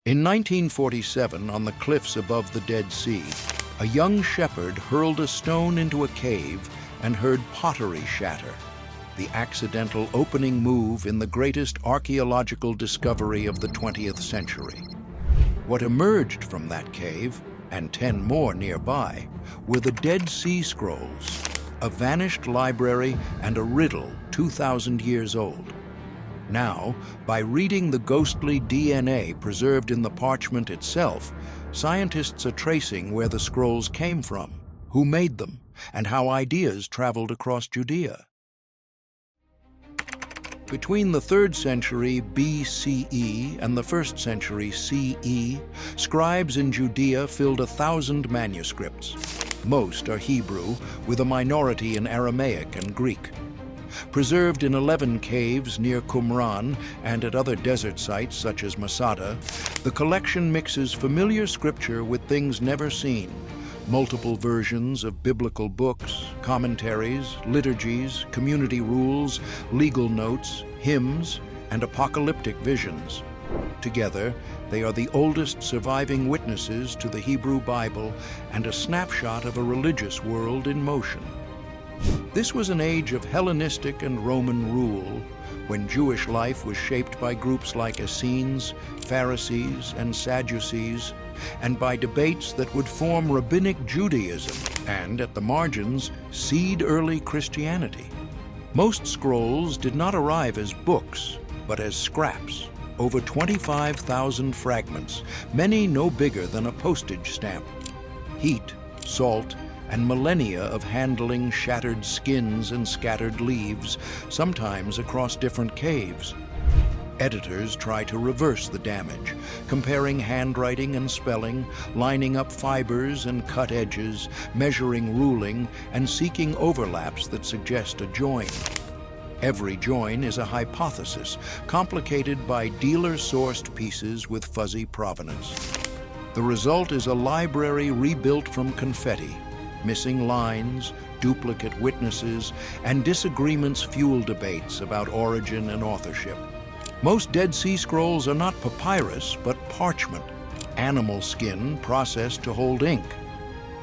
In 1947, on the cliffs above the Dead Sea, a young shepherd hurled a stone into a cave and heard pottery shatter, the accidental opening move in the greatest archaeological discovery of the 20th century. What emerged from that cave, and 10 more nearby, were the Dead Sea Scrolls, a vanished library and a riddle 2,000 years old. Now, by reading the ghostly DNA preserved in the parchment itself, scientists are tracing where the scrolls came from, who made them, and how ideas traveled across Judea. Between the 3rd century BCE and the 1st century CE, scribes in Judea filled 1,000 manuscripts. Most are Hebrew, with a minority in Aramaic and Greek. Preserved in 11 caves near Qumran and at other desert sites such as Masada, the collection mixes familiar scripture with things never seen, multiple versions of biblical books, commentaries, liturgies, community rules, legal notes, hymns, and apocalyptic visions. Together, they are the oldest surviving witnesses to the Hebrew Bible and a snapshot of a religious world in motion. This was an age of Hellenistic and Roman rule, when Jewish life was shaped by groups like Essenes, Pharisees, and Sadducees, and by debates that would form Rabbinic Judaism and, at the margins, seed early Christianity. Most scrolls did not arrive as books, but as scraps, over 25,000 fragments, many no bigger than a postage stamp. Heat, salt, and millennia of handling shattered skins and scattered leaves, sometimes across different caves. Editors try to reverse the damage, comparing handwriting and spelling, lining up fibers and cut edges, measuring ruling, and seeking overlaps that suggest a join. Every join is a hypothesis, complicated by dealer-sourced pieces with fuzzy provenance. The result is a library rebuilt from confetti. Missing lines, duplicate witnesses, and disagreements fuel debates about origin and authorship. Most Dead Sea Scrolls are not papyrus, but parchment, animal skin processed to hold ink.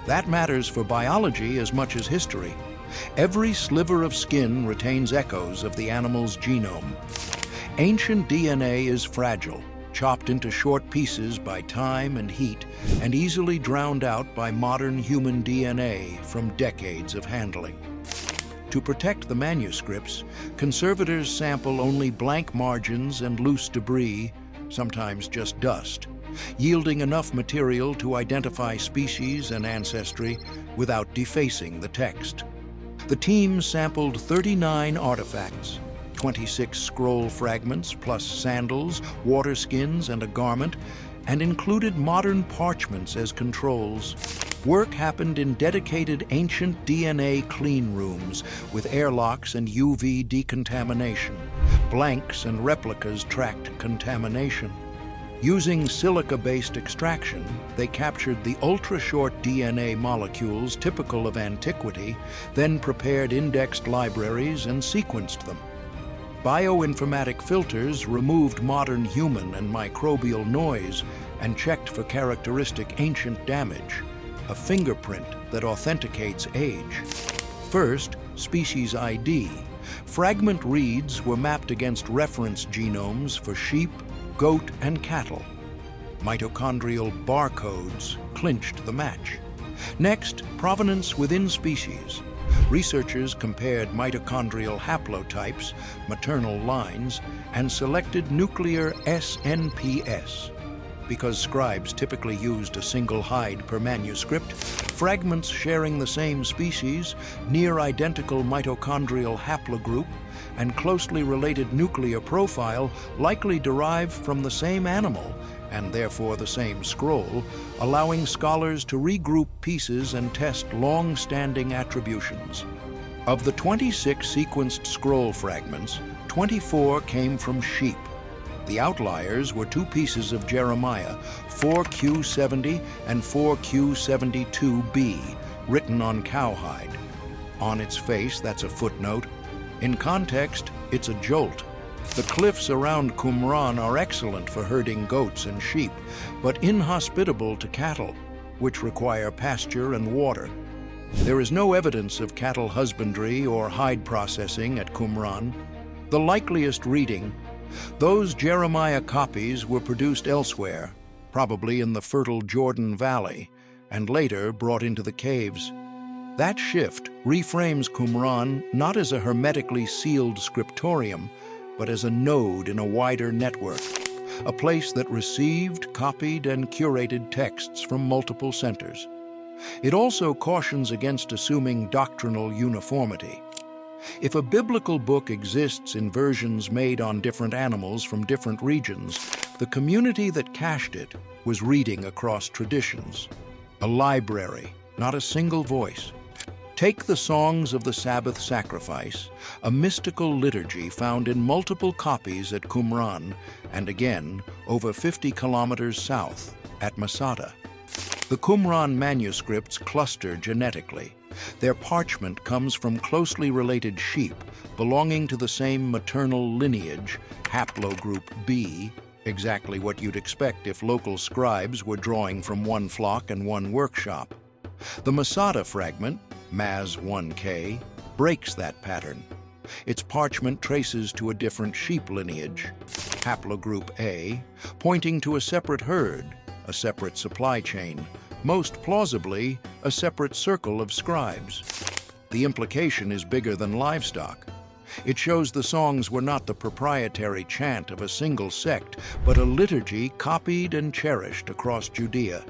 That matters for biology as much as history. Every sliver of skin retains echoes of the animal's genome. Ancient DNA is fragile, chopped into short pieces by time and heat, and easily drowned out by modern human DNA from decades of handling. To protect the manuscripts, conservators sample only blank margins and loose debris, sometimes just dust, yielding enough material to identify species and ancestry without defacing the text. The team sampled 39 artifacts, 26 scroll fragments plus sandals, water skins, and a garment, and included modern parchments as controls. Work happened in dedicated ancient DNA clean rooms with airlocks and UV decontamination. Blanks and replicas tracked contamination. Using silica-based extraction, they captured the ultra-short DNA molecules typical of antiquity, then prepared indexed libraries and sequenced them. Bioinformatic filters removed modern human and microbial noise and checked for characteristic ancient damage, a fingerprint that authenticates age. First, species ID. Fragment reads were mapped against reference genomes for sheep, goat, and cattle. Mitochondrial barcodes clinched the match. Next, provenance within species. Researchers compared mitochondrial haplotypes, maternal lines, and selected nuclear SNPS. Because scribes typically used a single hide per manuscript, fragments sharing the same species, near-identical mitochondrial haplogroup, and closely related nuclear profile likely derive from the same animal, and therefore the same scroll, allowing scholars to regroup pieces and test long-standing attributions. Of the 26 sequenced scroll fragments, 24 came from sheep. The outliers were 2 pieces of Jeremiah, 4Q70 and 4Q72b, written on cowhide. On its face, that's a footnote. In context, it's a jolt. The cliffs around Qumran are excellent for herding goats and sheep, but inhospitable to cattle, which require pasture and water. There is no evidence of cattle husbandry or hide processing at Qumran. The likeliest reading: those Jeremiah copies were produced elsewhere, probably in the fertile Jordan Valley, and later brought into the caves. That shift reframes Qumran not as a hermetically sealed scriptorium, but as a node in a wider network, a place that received, copied, and curated texts from multiple centers. It also cautions against assuming doctrinal uniformity. If a biblical book exists in versions made on different animals from different regions, the community that cached it was reading across traditions. A library, not a single voice. Take the Songs of the Sabbath Sacrifice, a mystical liturgy found in multiple copies at Qumran, and again over 50 kilometers south at Masada. The Qumran manuscripts cluster genetically. Their parchment comes from closely related sheep belonging to the same maternal lineage, haplogroup B, exactly what you'd expect if local scribes were drawing from one flock and one workshop. The Masada fragment, Maz 1K, breaks that pattern. Its parchment traces to a different sheep lineage, haplogroup A, pointing to a separate herd, a separate supply chain, most plausibly a separate circle of scribes. The implication is bigger than livestock. It shows the songs were not the proprietary chant of a single sect, but a liturgy copied and cherished across Judea.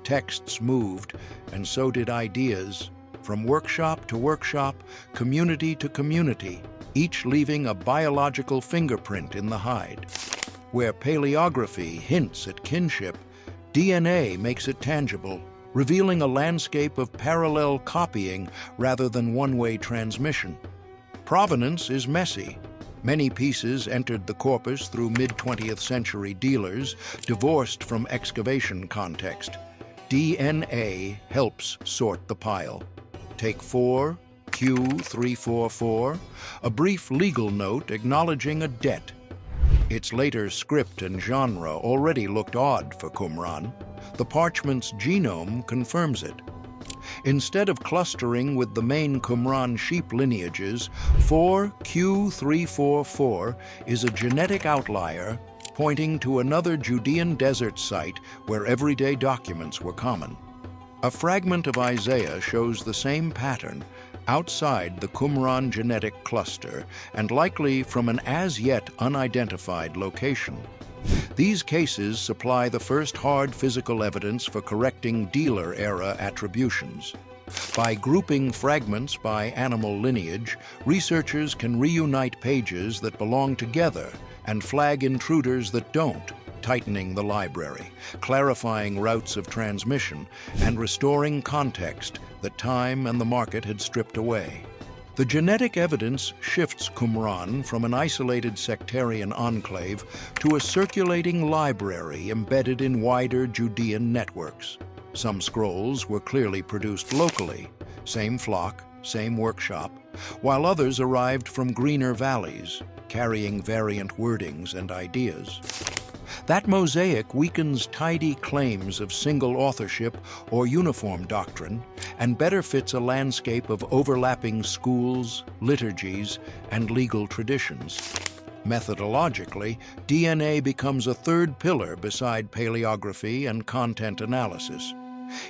Texts moved, and so did ideas, from workshop to workshop, community to community, each leaving a biological fingerprint in the hide. Where paleography hints at kinship, DNA makes it tangible, revealing a landscape of parallel copying rather than one-way transmission. Provenance is messy. Many pieces entered the corpus through mid-20th century dealers, divorced from excavation context. DNA helps sort the pile. Take 4, Q344, a brief legal note acknowledging a debt. Its later script and genre already looked odd for Qumran. The parchment's genome confirms it. Instead of clustering with the main Qumran sheep lineages, 4Q344 is a genetic outlier pointing to another Judean desert site where everyday documents were common. A fragment of Isaiah shows the same pattern outside the Qumran genetic cluster and likely from an as-yet unidentified location. These cases supply the first hard physical evidence for correcting dealer-era attributions. By grouping fragments by animal lineage, researchers can reunite pages that belong together and flag intruders that don't, tightening the library, clarifying routes of transmission, and restoring context that time and the market had stripped away. The genetic evidence shifts Qumran from an isolated sectarian enclave to a circulating library embedded in wider Judean networks. Some scrolls were clearly produced locally, same flock, same workshop, while others arrived from greener valleys, carrying variant wordings and ideas. That mosaic weakens tidy claims of single authorship or uniform doctrine and better fits a landscape of overlapping schools, liturgies, and legal traditions. Methodologically, DNA becomes a third pillar beside paleography and content analysis.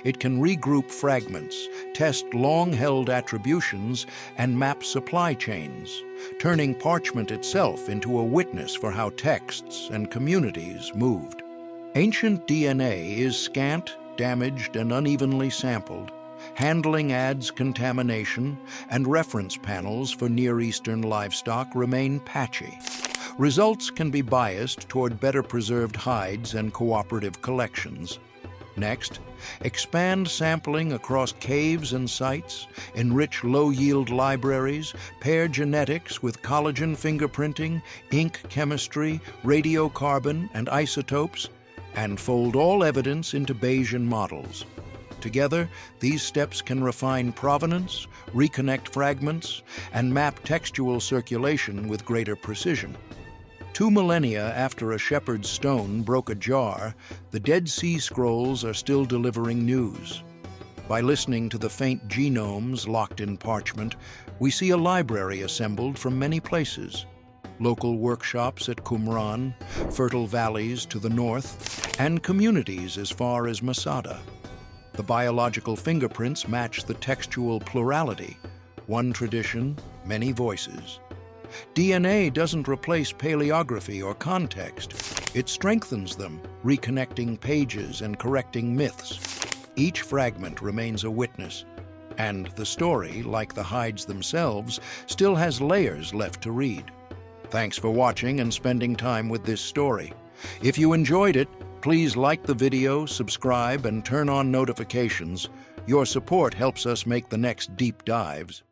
It can regroup fragments, test long-held attributions, and map supply chains, turning parchment itself into a witness for how texts and communities moved. Ancient DNA is scant, damaged, and unevenly sampled. Handling adds contamination, and reference panels for Near Eastern livestock remain patchy. Results can be biased toward better preserved hides and cooperative collections. Next, expand sampling across caves and sites, enrich low-yield libraries, pair genetics with collagen fingerprinting, ink chemistry, radiocarbon, and isotopes, and fold all evidence into Bayesian models. Together, these steps can refine provenance, reconnect fragments, and map textual circulation with greater precision. 2 millennia after a shepherd's stone broke a jar, the Dead Sea Scrolls are still delivering news. By listening to the faint genomes locked in parchment, we see a library assembled from many places. Local workshops at Qumran, fertile valleys to the north, and communities as far as Masada. The biological fingerprints match the textual plurality. One tradition, many voices. DNA doesn't replace paleography or context. It strengthens them, reconnecting pages and correcting myths. Each fragment remains a witness, and the story, like the hides themselves, still has layers left to read. Thanks for watching and spending time with this story. If you enjoyed it, please like the video, subscribe, and turn on notifications. Your support helps us make the next deep dives.